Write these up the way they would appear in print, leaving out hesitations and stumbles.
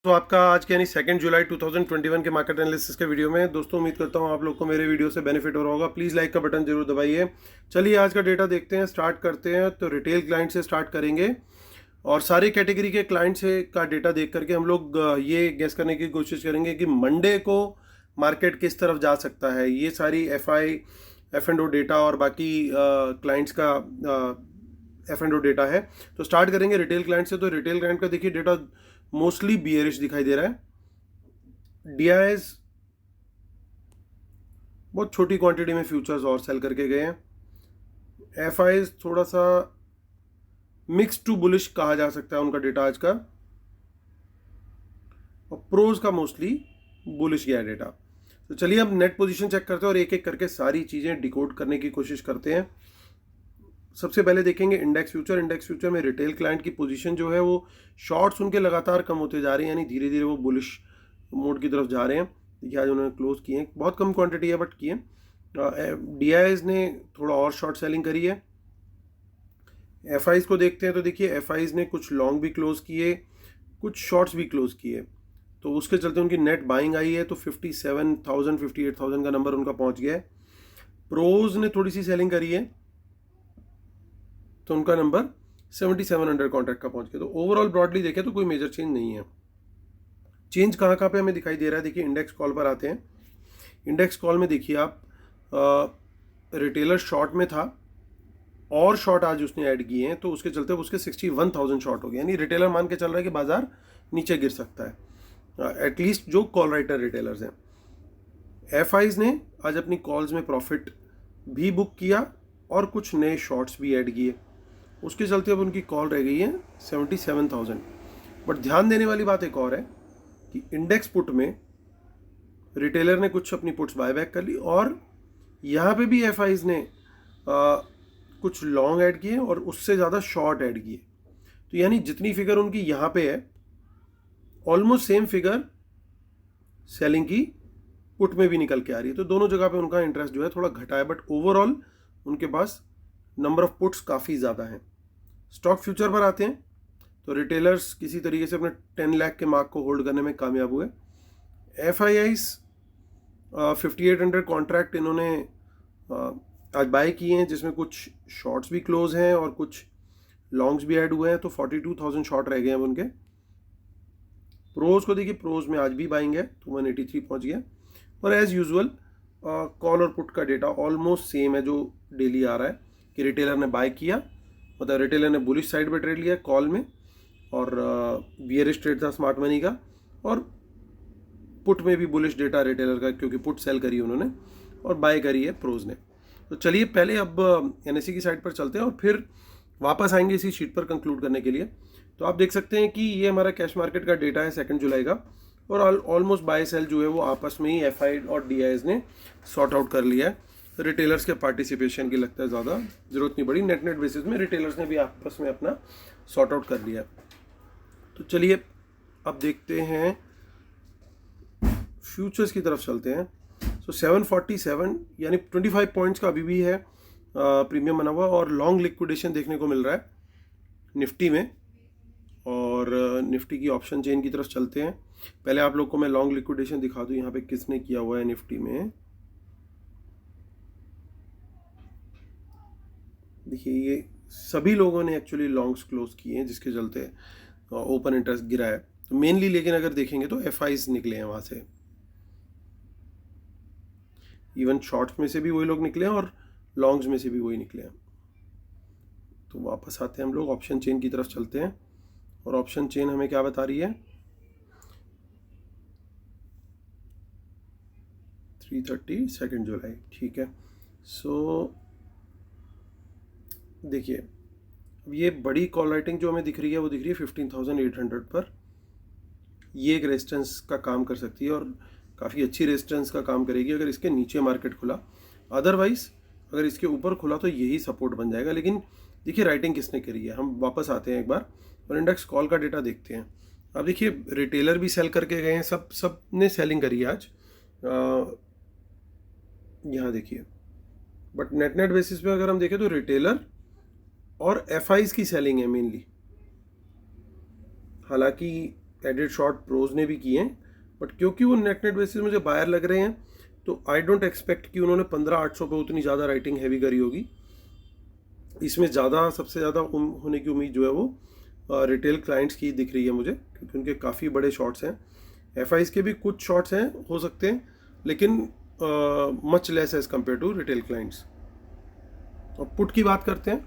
तो आपका आज के यानी 2 जुलाई 2021 के मार्केट एनालिसिस के वीडियो में दोस्तों उम्मीद करता हूँ आप लोग को मेरे वीडियो से बेनिफिट हो रहा होगा। प्लीज़ लाइक का बटन जरूर दबाइए। चलिए आज का डेटा देखते हैं, स्टार्ट करते हैं। तो रिटेल क्लाइंट से स्टार्ट करेंगे और सारी कैटेगरी के क्लाइंट से का डेटा देख करके हम लोग ये गेस करने की कोशिश करेंगे कि मंडे को मार्केट किस तरफ जा सकता है। ये सारी एफ एंड ओ डेटा और बाकी क्लाइंट्स का एफ एंड ओ डेटा है। तो स्टार्ट करेंगे रिटेल क्लाइंट से। तो रिटेल क्लाइंट का देखिए डेटा मोस्टली बियरिश दिखाई दे रहा है। डीआईएस बहुत छोटी क्वांटिटी में फ्यूचर्स और सेल करके गए हैं। एफआईज थोड़ा सा मिक्स टू बुलिश कहा जा सकता है उनका डेटा आज का, और प्रोज का मोस्टली बुलिश गया डेटा। तो चलिए अब नेट पोजीशन चेक करते हैं और एक एक करके सारी चीजें डिकोड करने की कोशिश करते हैं। सबसे पहले देखेंगे इंडेक्स फ्यूचर। इंडेक्स फ्यूचर में रिटेल क्लाइंट की पोजीशन जो है वो शॉर्ट्स उनके लगातार कम होते जा रहे हैं, यानी धीरे धीरे वो बुलिश मोड की तरफ जा रहे हैं। देखिए आज उन्होंने क्लोज किए हैं, बहुत कम क्वांटिटी है बट किए। डीआईएस ने थोड़ा और शॉर्ट सेलिंग करी है। एफआईज को देखते हैं तो देखिए एफआईज ने कुछ लॉन्ग भी क्लोज किए, कुछ शॉर्ट्स भी क्लोज किए, तो उसके चलते उनकी नेट बाइंग आई है। तो 57,000 58,000 का नंबर उनका पहुंच गया है। प्रोज ने थोड़ी सी सेलिंग करी है तो उनका नंबर 7700 कॉन्ट्रैक्ट का पहुंच गया। तो ओवरऑल ब्रॉडली देखें तो कोई मेजर चेंज नहीं है। चेंज कहाँ कहाँ पे हमें दिखाई दे रहा है, देखिए इंडेक्स कॉल पर आते हैं। इंडेक्स कॉल में देखिए आप रिटेलर शॉर्ट में था और शॉर्ट आज उसने ऐड किए हैं, तो उसके चलते उसके 61,000 शॉर्ट हो गए, यानी रिटेलर मान के चल रहा है कि बाजार नीचे गिर सकता है, एटलीस्ट जो कॉल राइटर रिटेलर्स हैं। एफआईज ने आज अपनी कॉल्स में प्रॉफिट भी बुक किया और कुछ नए शॉर्ट्स भी ऐड किए, उसके चलते अब उनकी कॉल रह गई है 77,000। बट ध्यान देने वाली बात एक और है कि इंडेक्स पुट में रिटेलर ने कुछ अपनी पुट्स बायबैक कर ली और यहाँ पे भी एफआईज ने कुछ लॉन्ग ऐड किए और उससे ज़्यादा शॉर्ट ऐड किए। तो यानी जितनी फिगर उनकी यहाँ पे है ऑलमोस्ट सेम फिगर सेलिंग की पुट में भी निकल के आ रही है। तो दोनों जगह पे उनका इंटरेस्ट जो है थोड़ा घटा है, बट ओवरऑल उनके पास नंबर ऑफ पुट्स काफ़ी ज़्यादा हैं। स्टॉक फ्यूचर पर आते हैं तो रिटेलर्स किसी तरीके से अपने 10 लाख के मार्क को होल्ड करने में कामयाब हुए। एफ आई आईज 5800 कॉन्ट्रैक्ट इन्होंने आज बाय किए हैं, जिसमें कुछ शॉर्ट्स भी क्लोज हैं और कुछ लॉन्ग्स भी ऐड हुए हैं। तो 42,000 शॉर्ट रह गए हैं उनके। प्रोज को देखिए, प्रोज में आज भी बाइंग है तो 183 पहुंच गया। और एज यूजुअल कॉल और पुट का डेटा ऑलमोस्ट सेम है जो डेली आ रहा है कि रिटेलर ने बाय किया, मतलब रिटेलर ने बुलिश साइड पे ट्रेड लिया कॉल में, और बियरिश ट्रेड था स्मार्ट मनी का, और पुट में भी बुलिश डेटा रिटेलर का, क्योंकि पुट सेल करी उन्होंने और बाय करी है प्रोज ने। तो चलिए पहले अब एनएससी की साइड पर चलते हैं और फिर वापस आएंगे इसी शीट पर कंक्लूड करने के लिए। तो आप देख सकते हैं कि ये हमारा कैश मार्केट का डेटा है 2 जुलाई का, और ऑलमोस्ट बाय सेल जो है वो आपस में ही एफआई और डीआईएस ने सॉर्ट आउट कर लिया है। रिटेलर्स के पार्टिसिपेशन की लगता है ज़्यादा ज़रूरत नहीं पड़ी, नेट बेसिस में रिटेलर्स ने भी आपस में अपना सॉर्ट आउट कर लिया। तो चलिए अब देखते हैं फ्यूचर्स की तरफ चलते हैं। सो 747 यानी 25 पॉइंट्स का अभी भी है प्रीमियम बना हुआ, और लॉन्ग लिक्विडेशन देखने को मिल रहा है निफ्टी में। और निफ्टी की ऑप्शन चेन की तरफ चलते हैं। पहले आप लोग को मैं लॉन्ग लिक्विडेशन दिखा दूं यहाँ पे किसने किया हुआ है निफ्टी में। देखिए ये सभी लोगों ने एक्चुअली लॉन्ग्स क्लोज किए हैं, जिसके चलते ओपन इंटरेस्ट गिरा है तो मेनली। लेकिन अगर देखेंगे तो एफआईज निकले हैं वहाँ से, इवन शॉर्ट्स में से भी वही लोग निकले हैं और लॉन्ग्स में से भी वही निकले हैं। तो वापस आते हैं हम लोग, ऑप्शन चेन की तरफ चलते हैं। और ऑप्शन चेन हमें क्या बता रही है, 3:30 जुलाई, ठीक है। सो देखिए अब ये बड़ी कॉल राइटिंग जो हमें दिख रही है वो दिख रही है 15,800 पर। ये एक रेजिस्टेंस का काम कर सकती है और काफ़ी अच्छी रेजिस्टेंस का काम करेगी अगर इसके नीचे मार्केट खुला। अदरवाइज अगर इसके ऊपर खुला तो यही सपोर्ट बन जाएगा। लेकिन देखिए राइटिंग किसने करी है, हम वापस आते हैं एक बार और इंडेक्स कॉल का डेटा देखते हैं। अब देखिए रिटेलर भी सेल करके गए हैं, सब ने सेलिंग करी है आज, यहाँ देखिए। बट नेट बेसिस पे अगर हम देखें तो रिटेलर और एफआईज की सेलिंग है मेनली। हालांकि एडिट शॉर्ट प्रोज ने भी किए हैं, बट क्योंकि वो नेट बेसिस मुझे बायर लग रहे हैं तो आई डोंट एक्सपेक्ट कि उन्होंने 15,800 पे उतनी ज़्यादा राइटिंग हैवी करी होगी। इसमें ज़्यादा सबसे ज़्यादा होने की उम्मीद जो है वो रिटेल क्लाइंट्स की दिख रही है मुझे, क्योंकि उनके काफ़ी बड़े शॉर्ट्स हैं। एफ के भी कुछ शॉर्ट्स हैं, हो सकते हैं, लेकिन much less as compare to retail clients. और पुट की बात करते हैं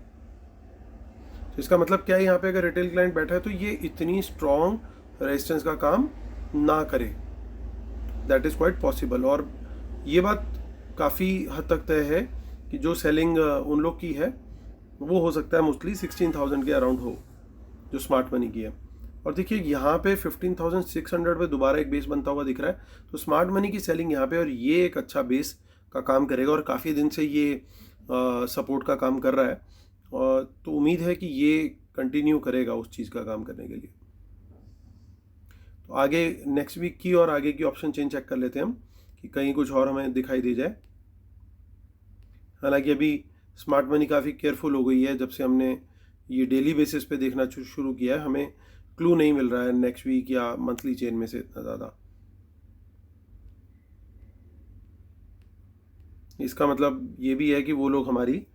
तो इसका मतलब क्या है, यहाँ पे अगर रिटेल क्लाइंट बैठा है तो ये इतनी स्ट्रॉन्ग रेजिस्टेंस का काम ना करे, दैट इज़ क्वाइट पॉसिबल। और ये बात काफ़ी हद तक तय है कि जो सेलिंग उन लोग की है वो हो सकता है मोस्टली 16,000 के अराउंड हो, जो स्मार्ट मनी की है। और देखिए यहाँ पे 15,600 पे दोबारा एक बेस बनता हुआ दिख रहा है, तो स्मार्ट मनी की सेलिंग यहाँ पे, और ये एक अच्छा बेस का काम करेगा और काफ़ी दिन से ये सपोर्ट का काम कर रहा है, और तो उम्मीद है कि ये कंटिन्यू करेगा उस चीज़ का काम करने के लिए। तो आगे नेक्स्ट वीक की और आगे की ऑप्शन चेंज चेक कर लेते हैं हम कि कहीं कुछ और हमें दिखाई दे जाए। हालांकि अभी स्मार्ट मनी काफ़ी केयरफुल हो गई है, जब से हमने ये डेली बेसिस पे देखना शुरू किया है, हमें क्लू नहीं मिल रहा है नेक्स्ट वीक या मंथली चेन में से इतना ज़्यादा। इसका मतलब ये भी है कि वो लोग हमारी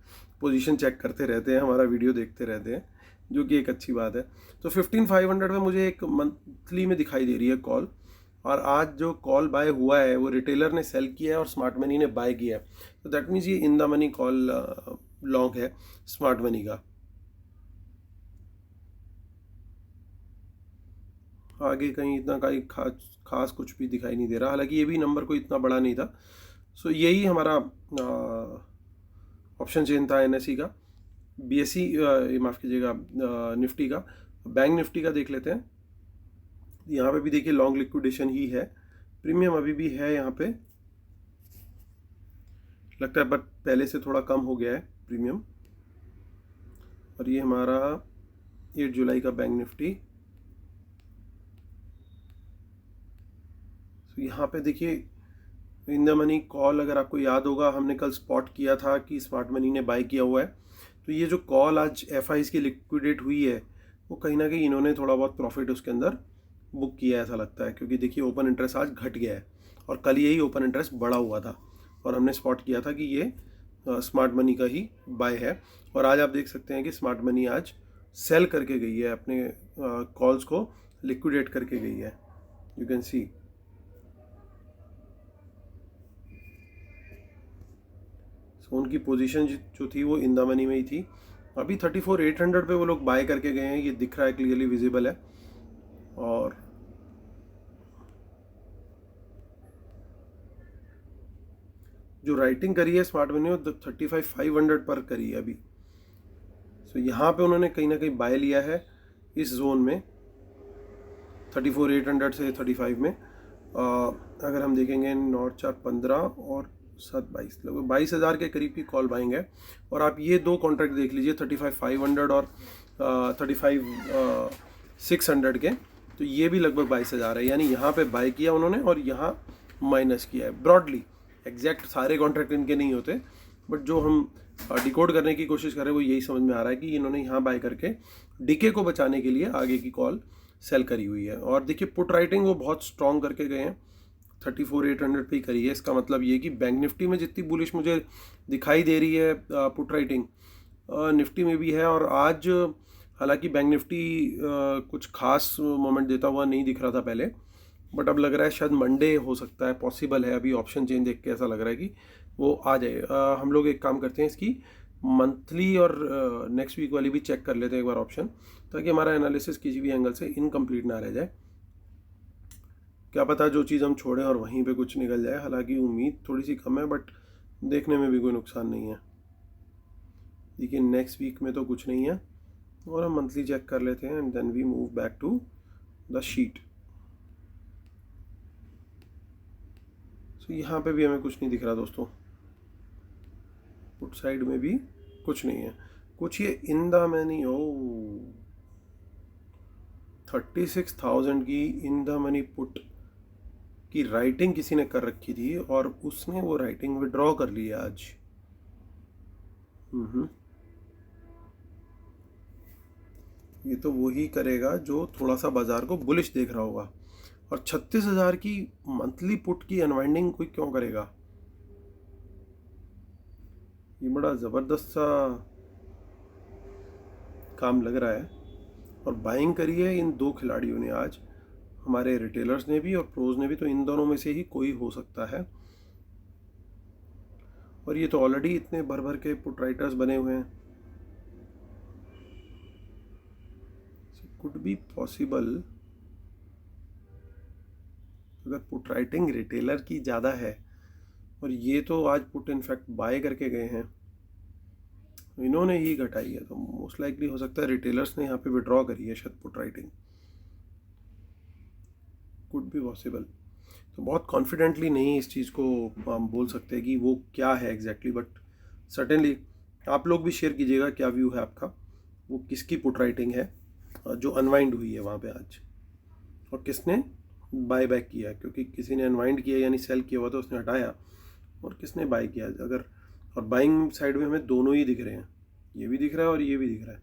पोजीशन चेक करते रहते हैं, हमारा वीडियो देखते रहते हैं, जो कि एक अच्छी बात है। तो 15,500 में मुझे एक मंथली में दिखाई दे रही है कॉल, और आज जो कॉल बाय हुआ है वो रिटेलर ने सेल किया है और स्मार्ट मनी ने बाय किया है, तो दैट मीन्स ये in the money call long है स्मार्ट मनी का। आगे कहीं इतना कहीं खास कुछ भी दिखाई नहीं दे रहा, हालांकि ये भी नंबर कोई इतना बड़ा नहीं था। सो यही हमारा ऑप्शन चेन था एनएसई का। बीएसई माफ़ कीजिएगा, निफ्टी का। बैंक निफ्टी का देख लेते हैं। यहाँ पे भी देखिए लॉन्ग लिक्विडेशन ही है, प्रीमियम अभी भी है यहाँ पे, लगता है, बट पहले से थोड़ा कम हो गया है प्रीमियम। और ये हमारा 8 जुलाई का बैंक निफ्टी। तो यहाँ पे देखिए इन द मनी कॉल, अगर आपको याद होगा हमने कल स्पॉट किया था कि स्मार्ट मनी ने बाय किया हुआ है, तो ये जो कॉल आज एफ की लिक्विडेट हुई है वो कहीं ना कहीं इन्होंने थोड़ा बहुत प्रॉफिट उसके अंदर बुक किया है ऐसा लगता है, क्योंकि देखिए ओपन इंटरेस्ट आज घट गया है और कल यही ओपन इंटरेस्ट बढ़ा हुआ था, और हमने स्पॉट किया था कि ये स्मार्ट मनी का ही बाय है। और आज आप देख सकते हैं कि स्मार्ट मनी आज सेल करके गई है, अपने कॉल्स को लिक्विडेट करके गई है, यू कैन सी। सो उनकी पोजीशन जो थी वो इन द मनी में ही थी। अभी 34,800 पे वो लोग बाय करके गए हैं, ये दिख रहा है, क्लियरली विजिबल है। और जो राइटिंग करी है स्मार्ट मनी वो 35,500 पर करी है अभी। सो यहाँ पे उन्होंने कहीं ना कहीं बाय लिया है इस जोन में, 34,800 से 35 में। अगर हम देखेंगे 9/4/15 और 7/22, लगभग 22,000 के करीब की कॉल बाइंग है। और आप ये दो कॉन्ट्रैक्ट देख लीजिए, 35,500 और 35,600 के, तो ये भी लगभग 22,000 है, यानी यहाँ पे बाय किया उन्होंने और यहाँ माइनस किया है ब्रॉडली। एग्जैक्ट सारे कॉन्ट्रैक्ट इनके नहीं होते, बट जो हम डिकोड करने की कोशिश कर रहे हैं वो यही समझ में आ रहा है कि इन्होंने यहाँ बाय करके डीके को बचाने के लिए आगे की कॉल सेल करी हुई है। और देखिए पुट राइटिंग वो बहुत स्ट्रॉन्ग करके गए हैं, 34,800 पे ही करी है। इसका मतलब ये कि बैंक निफ्टी में जितनी बुलिश मुझे दिखाई दे रही है पुट राइटिंग, निफ्टी में भी है। और आज हालांकि बैंक निफ्टी कुछ खास मोमेंट देता हुआ नहीं दिख रहा था पहले, बट अब लग रहा है शायद मंडे हो सकता है, पॉसिबल है। अभी ऑप्शन चेंज देख के ऐसा लग रहा है कि वो आ जाए। हम लोग एक काम करते हैं, इसकी मंथली और नेक्स्ट वीक वाली भी चेक कर लेते हैं एक बार ऑप्शन, ताकि हमारा एनालिसिस किसी भी एंगल से इनकम्प्लीट ना रह जाए। क्या पता जो चीज़ हम छोड़ें और वहीं पे कुछ निकल जाए, हालांकि उम्मीद थोड़ी सी कम है, बट देखने में भी कोई नुकसान नहीं है। देखिए नेक्स्ट वीक में तो कुछ नहीं है, और हम मंथली चेक कर लेते हैं and then we move back to the sheet. तो यहाँ पे भी हमें कुछ नहीं दिख रहा दोस्तों, पुट साइड में भी कुछ नहीं है। कुछ ये इन द मनी, ओ 36,000 की इन द मनी पुट की राइटिंग किसी ने कर रखी थी और उसने वो राइटिंग विड्रॉ कर ली है आज। ये तो वही करेगा जो थोड़ा सा बाजार को बुलिश देख रहा होगा। और 36,000 की मंथली पुट की अनवाइंडिंग कोई क्यों करेगा? ये बड़ा ज़बरदस्त सा काम लग रहा है। और बाइंग करी है इन दो खिलाड़ियों ने आज, हमारे रिटेलर्स ने भी और प्रोज ने भी, तो इन दोनों में से ही कोई हो सकता है। और ये तो ऑलरेडी इतने भर भर के पुट राइटर्स बने हुए हैं। कुड बी पॉसिबल, अगर पुट राइटिंग रिटेलर की ज़्यादा है और ये तो आज पुट इनफैक्ट बाय करके गए हैं, इन्होंने ही घटाई है, तो मोस्ट लाइकली हो सकता है रिटेलर्स ने यहाँ पे विड्रॉ करी है शायद put writing. Could be possible. तो बहुत कॉन्फिडेंटली नहीं इस चीज़ को हम बोल सकते कि वो क्या है एग्जैक्टली, बट सर्टेनली आप लोग भी शेयर कीजिएगा क्या व्यू है आपका, वो किसकी पुट राइटिंग है जो अनवाइंड हुई है वहाँ पे आज, और किसने बाय बैक किया। क्योंकि किसी ने अनवाइंड किया यानी सेल किया हुआ तो उसने हटाया, और किसने बाय किया। अगर और बाइंग साइड में हमें दोनों ही दिख रहे हैं, ये भी दिख रहा है और ये भी दिख रहा है।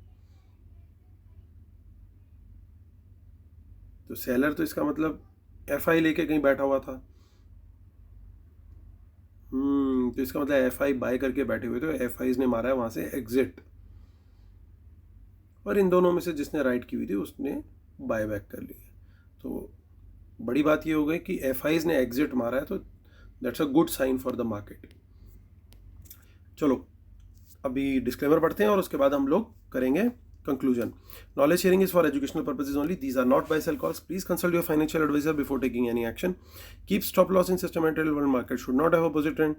तो सेलर तो इसका मतलब एफआई लेके कहीं बैठा हुआ था। तो इसका मतलब एफआई बाय करके बैठे हुए थे, एफआईज ने मारा है वहां से एग्जिट, और इन दोनों में से जिसने राइट की हुई थी उसने बाय बैक कर ली। तो बड़ी बात ये हो गई कि एफआईज ने एग्जिट मारा है, तो that's a good sign for the market. चलो अभी डिस्क्लेमर पढ़ते हैं और उसके बाद हम लोग करेंगे conclusion. Knowledge sharing is for educational purposes only. These are not buy sell calls. Please consult your financial advisor before taking any action. Keep stop loss in systematic level. Market should not have opposite trend.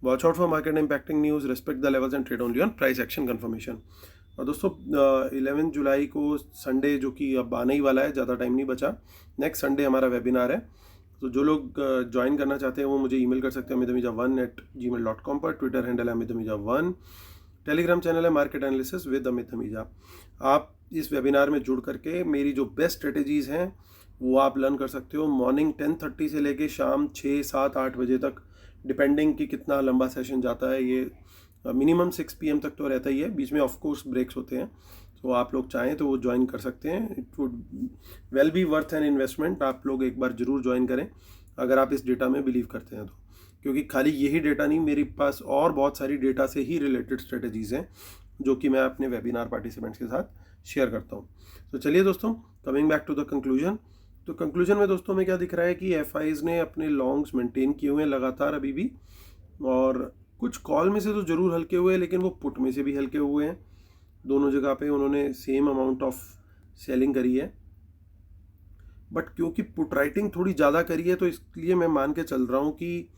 Watch out for market impacting news. Respect the levels and trade only on price action confirmation. और दोस्तों 11 जुलाई को Sunday, जो कि अब आने ही वाला है, ज़्यादा टाइम नहीं बचा, नेक्स्ट संडे हमारा वेबिनार है। तो जो लोग ज्वाइन करना चाहते हैं वो मुझे ईमेल कर सकते हैं amithamija1@gmail.com पर। ट्विटर हैंडल है amithamija1। टेलीग्राम चैनल है मार्केट एनालिसिस विद अमित हमीजा। आप इस वेबिनार में जुड़ करके मेरी जो बेस्ट स्ट्रेटेजीज़ हैं वो आप लर्न कर सकते हो। मॉर्निंग 10:30 से लेके शाम 6, 7, 8 बजे तक, डिपेंडिंग कि कितना लंबा सेशन जाता है। ये मिनिमम 6 PM तक तो रहता ही है, बीच में ऑफ कोर्स ब्रेक्स होते हैं। तो आप लोग चाहें तो वो ज्वाइन कर सकते हैं। It would well B worth an investment. आप लोग एक बार ज़रूर ज्वाइन करें अगर आप इस डेटा में बिलीव करते हैं तो, क्योंकि खाली यही डेटा नहीं, मेरे पास और बहुत सारी डेटा से ही रिलेटेड स्ट्रेटजीज़ हैं जो कि मैं अपने वेबिनार पार्टिसिपेंट्स के साथ शेयर करता हूँ। तो चलिए दोस्तों, coming back to the conclusion. तो कंक्लूजन में दोस्तों में क्या दिख रहा है कि एफआईज ने अपने लॉन्ग्स मेंटेन किए हुए हैं लगातार अभी भी, और कुछ कॉल में से तो ज़रूर हल्के हुए हैं, लेकिन वो पुट में से भी हल्के हुए हैं। दोनों जगह पे उन्होंने सेम अमाउंट ऑफ सेलिंग करी है, बट क्योंकि पुट राइटिंग थोड़ी ज़्यादा करी है तो इसलिए मैं मान के चल रहा हूँ कि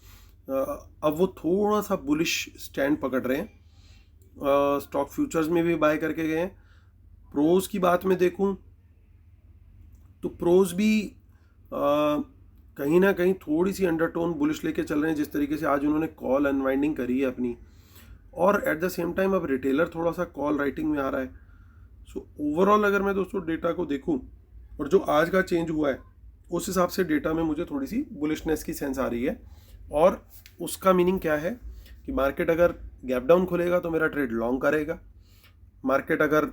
अब वो थोड़ा सा बुलिश स्टैंड पकड़ रहे हैं। स्टॉक फ्यूचर्स में भी बाय करके गए हैं। प्रोज की बात में देखूं तो प्रोज भी कहीं ना कहीं थोड़ी सी अंडरटोन बुलिश लेके चल रहे हैं, जिस तरीके से आज उन्होंने कॉल अनवाइंडिंग करी है अपनी, और एट द सेम टाइम अब रिटेलर थोड़ा सा कॉल राइटिंग में आ रहा है। सो ओवरऑल अगर मैं दोस्तों डेटा को देखूं और जो आज का चेंज हुआ है उस हिसाब से डेटा में मुझे थोड़ी सी बुलिशनेस की सेंस आ रही है। और उसका मीनिंग क्या है कि मार्केट अगर गैप डाउन खुलेगा तो मेरा ट्रेड लॉन्ग करेगा, मार्केट अगर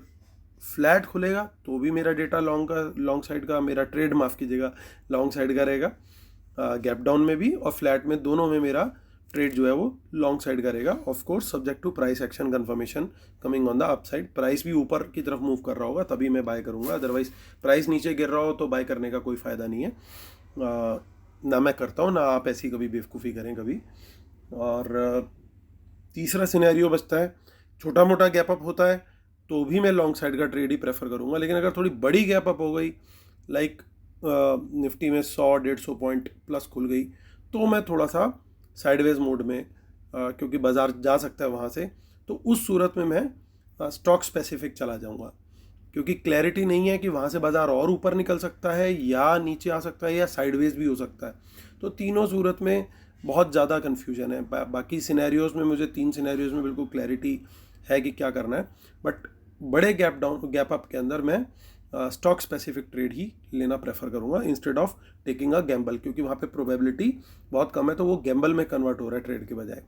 फ्लैट खुलेगा तो भी मेरा डेटा लॉन्ग साइड का, मेरा ट्रेड माफ़ कीजिएगा, लॉन्ग साइड का रहेगा। गैप डाउन में भी और फ्लैट में, दोनों में मेरा ट्रेड जो है वो लॉन्ग साइड का रहेगा। Of course subject to price action confirmation coming on the upside. Price भी ऊपर की तरफ मूव कर रहा होगा तभी मैं बाय करूंगा, अदरवाइज प्राइस नीचे गिर रहा हो तो बाय करने का कोई फ़ायदा नहीं है। ना मैं करता हूँ, ना आप ऐसी कभी बेवकूफ़ी करें कभी। और तीसरा सिनेरियो बचता है, छोटा मोटा गैप अप होता है तो भी मैं लॉन्ग साइड का ट्रेड ही प्रेफर करूँगा। लेकिन अगर थोड़ी बड़ी गैप अप हो गई, लाइक निफ्टी में 100-150 पॉइंट प्लस खुल गई, तो मैं थोड़ा सा साइडवेज मोड में, क्योंकि बाज़ार जा सकता है वहाँ से, तो उस सूरत में मैं स्टॉक स्पेसिफिक चला जाऊँगा, क्योंकि क्लैरिटी नहीं है कि वहाँ से बाज़ार और ऊपर निकल सकता है या नीचे आ सकता है या साइडवेज भी हो सकता है। तो तीनों सूरत में बहुत ज़्यादा कन्फ्यूजन है। बाकी सिनेरियोज़ में मुझे 3 सिनेरियोज़ में बिल्कुल क्लैरिटी है कि क्या करना है, बट बड़े गैप अप के अंदर मैं स्टॉक स्पेसिफिक ट्रेड ही लेना प्रेफर करूँगा instead of taking a gamble, क्योंकि वहाँ पे प्रोबेबिलिटी बहुत कम है, तो वो गैम्बल में कन्वर्ट हो रहा है ट्रेड के बजाय।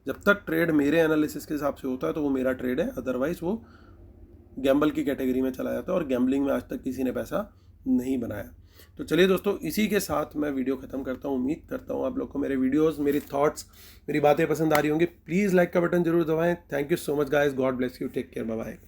जब तक ट्रेड मेरे एनालिसिस के हिसाब से होता है तो वो मेरा ट्रेड है, अदरवाइज वो गैम्बल की कैटेगरी में चला जाता है और गैम्बलिंग में आज तक किसी ने पैसा नहीं बनाया। तो चलिए दोस्तों, इसी के साथ मैं वीडियो ख़त्म करता हूँ। उम्मीद करता हूँ आप लोग को मेरे वीडियोस, मेरी थॉट्स, मेरी बातें पसंद आ रही होंगी। प्लीज़ लाइक का बटन जरूर दबाएं। Thank you so much guys, God bless you, take care, bye bye.